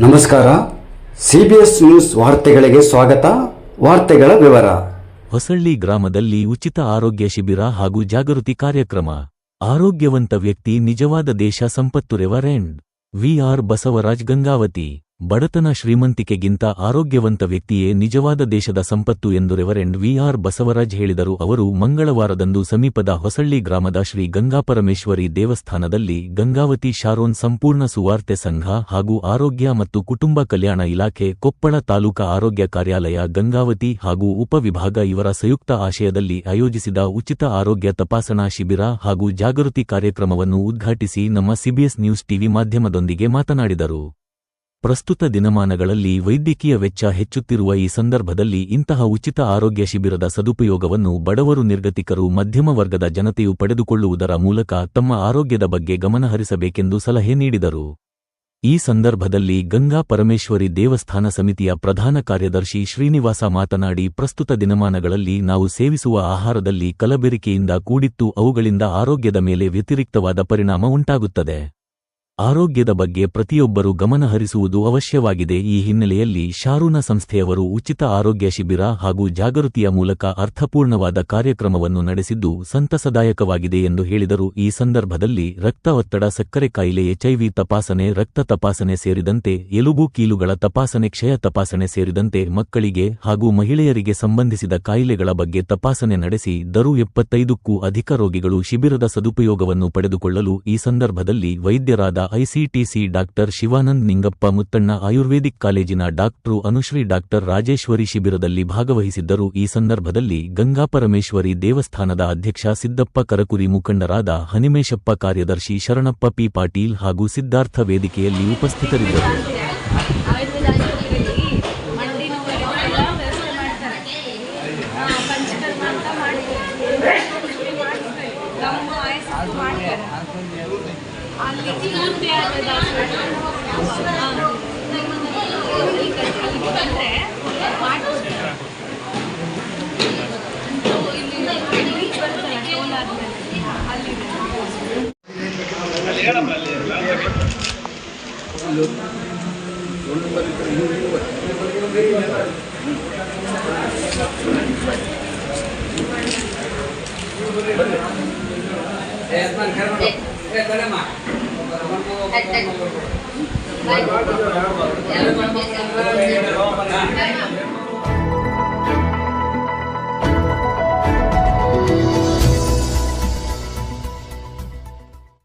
ನಮಸ್ಕಾರ. CBS news ವಾರ್ತೆಗಳಿಗೆ ಸ್ವಾಗತ. ವಾರ್ತೆಗಳ ವಿವರ. ಹೊಸಳ್ಳಿ ಗ್ರಾಮದಲ್ಲಿ ಉಚಿತ ಆರೋಗ್ಯ ಶಿಬಿರ ಹಾಗೂ ಜಾಗೃತಿ ಕಾರ್ಯಕ್ರಮ. ಆರೋಗ್ಯವಂತ ವ್ಯಕ್ತಿ ನಿಜವಾದ ದೇಶ ಸಂಪತ್ತು. ರೆವರೆಂಡ್ ವಿ.ಆರ್. ಬಸವರಾಜ್ ಗಂಗಾವತಿ. ಬಡತನ ಶ್ರೀಮಂತಿಕೆಗಿಂತ ಆರೋಗ್ಯವಂತ ವ್ಯಕ್ತಿಯೇ ನಿಜವಾದ ದೇಶದ ಸಂಪತ್ತು ಎಂದು ರೆವರೆಂಡ್ ವಿ.ಆರ್. ಬಸವರಾಜ್ ಹೇಳಿದರು. ಅವರು ಮಂಗಳವಾರದಂದು ಸಮೀಪದ ಹೊಸಳ್ಳಿ ಗ್ರಾಮದ ಶ್ರೀ ಗಂಗಾಪರಮೇಶ್ವರಿ ದೇವಸ್ಥಾನದಲ್ಲಿ ಗಂಗಾವತಿ ಶಾರೋನ್ ಸಂಪೂರ್ಣ ಸುವಾರ್ತೆ ಸಂಘ ಹಾಗೂ ಆರೋಗ್ಯ ಮತ್ತು ಕುಟುಂಬ ಕಲ್ಯಾಣ ಇಲಾಖೆ ಕೊಪ್ಪಳ ತಾಲೂಕಾ ಆರೋಗ್ಯ ಕಾರ್ಯಾಲಯ ಗಂಗಾವತಿ ಹಾಗೂ ಉಪವಿಭಾಗ ಇವರ ಸಂಯುಕ್ತ ಆಶಯದಲ್ಲಿ ಆಯೋಜಿಸಿದ ಉಚಿತ ಆರೋಗ್ಯ ತಪಾಸಣಾ ಶಿಬಿರ ಹಾಗೂ ಜಾಗೃತಿ ಕಾರ್ಯಕ್ರಮವನ್ನು ಉದ್ಘಾಟಿಸಿ ನಮ್ಮ ಸಿಬಿಎಸ್ ನ್ಯೂಸ್ ಟಿವಿ ಮಾಧ್ಯಮದೊಂದಿಗೆ ಮಾತನಾಡಿದರು. ಪ್ರಸ್ತುತ ದಿನಮಾನಗಳಲ್ಲಿ ವೈದ್ಯಕೀಯ ವೆಚ್ಚ ಹೆಚ್ಚುತ್ತಿರುವ ಈ ಸಂದರ್ಭದಲ್ಲಿ ಇಂತಹ ಉಚಿತ ಆರೋಗ್ಯ ಶಿಬಿರದ ಸದುಪಯೋಗವನ್ನು ಬಡವರು, ನಿರ್ಗತಿಕರು, ಮಧ್ಯಮ ವರ್ಗದ ಜನತೆಯು ಪಡೆದುಕೊಳ್ಳುವುದರ ಮೂಲಕ ತಮ್ಮ ಆರೋಗ್ಯದ ಬಗ್ಗೆ ಗಮನಹರಿಸಬೇಕೆಂದು ಸಲಹೆ ನೀಡಿದರು. ಈ ಸಂದರ್ಭದಲ್ಲಿ ಗಂಗಾ ಪರಮೇಶ್ವರಿ ದೇವಸ್ಥಾನ ಸಮಿತಿಯ ಪ್ರಧಾನ ಕಾರ್ಯದರ್ಶಿ ಶ್ರೀನಿವಾಸ ಮಾತನಾಡಿ, ಪ್ರಸ್ತುತ ದಿನಮಾನಗಳಲ್ಲಿ ನಾವು ಸೇವಿಸುವ ಆಹಾರದಲ್ಲಿ ಕಲಬೆರಕೆಯಿಂದ ಕೂಡಿತ್ತು. ಅವುಗಳಿಂದ ಆರೋಗ್ಯದ ಮೇಲೆ ವ್ಯತಿರಿಕ್ತವಾದ ಪರಿಣಾಮ ಉಂಟಾಗುತ್ತದೆ. ಆರೋಗ್ಯದ ಬಗ್ಗೆ ಪ್ರತಿಯೊಬ್ಬರೂ ಗಮನಹರಿಸುವುದು ಅವಶ್ಯವಾಗಿದೆ. ಈ ಹಿನ್ನೆಲೆಯಲ್ಲಿ ಶಾರೂನ ಸಂಸ್ಥೆಯವರು ಉಚಿತ ಆರೋಗ್ಯ ಶಿಬಿರ ಹಾಗೂ ಜಾಗೃತಿಯ ಮೂಲಕ ಅರ್ಥಪೂರ್ಣವಾದ ಕಾರ್ಯಕ್ರಮವನ್ನು ನಡೆಸಿದ್ದು ಸಂತಸದಾಯಕವಾಗಿದೆ ಎಂದು ಹೇಳಿದರು. ಈ ಸಂದರ್ಭದಲ್ಲಿ ರಕ್ತ ಒತ್ತಡ, ಸಕ್ಕರೆ ಕಾಯಿಲೆ, ಎಚ್ಐವಿ ತಪಾಸಣೆ, ರಕ್ತ ತಪಾಸಣೆ ಸೇರಿದಂತೆ ಎಲುಬು ಕೀಲುಗಳ ತಪಾಸಣೆ, ಕ್ಷಯ ತಪಾಸಣೆ ಸೇರಿದಂತೆ ಮಕ್ಕಳಿಗೆ ಹಾಗೂ ಮಹಿಳೆಯರಿಗೆ ಸಂಬಂಧಿಸಿದ ಕಾಯಿಲೆಗಳ ಬಗ್ಗೆ ತಪಾಸಣೆ ನಡೆಸಿ ದರು 75ಕ್ಕೂ ಅಧಿಕ ರೋಗಿಗಳು ಶಿಬಿರದ ಸದುಪಯೋಗವನ್ನು ಪಡೆದುಕೊಳ್ಳಲು ಈ ಸಂದರ್ಭದಲ್ಲಿ ವೈದ್ಯರಾದ ಐಸಿಟಿಸಿ ಡಾಕ್ಟರ್ ಶಿವಾನಂದ್ ನಿಂಗಪ್ಪ, ಮುತ್ತಣ್ಣ ಆಯುರ್ವೇದಿಕ್ ಕಾಲೇಜಿನ ಡಾಕ್ಟರ್ ಅನುಶ್ರೀ, ಡಾಕ್ಟರ್ ರಾಜೇಶ್ವರಿ ಶಿಬಿರದಲ್ಲಿ ಭಾಗವಹಿಸಿದ್ದರು. ಈ ಸಂದರ್ಭದಲ್ಲಿ ಗಂಗಾಪರಮೇಶ್ವರಿ ದೇವಸ್ಥಾನದ ಅಧ್ಯಕ್ಷ ಸಿದ್ದಪ್ಪ ಕರಕುರಿ, ಮುಖಂಡರಾದ ಹನಿಮೇಶಪ್ಪ, ಕಾರ್ಯದರ್ಶಿ ಶರಣಪ್ಪ ಪಿ ಪಾಟೀಲ್ ಹಾಗೂ ಸಿದ್ಧಾರ್ಥ ವೇದಿಕೆಯಲ್ಲಿ ಉಪಸ್ಥಿತರಿದ್ದರು.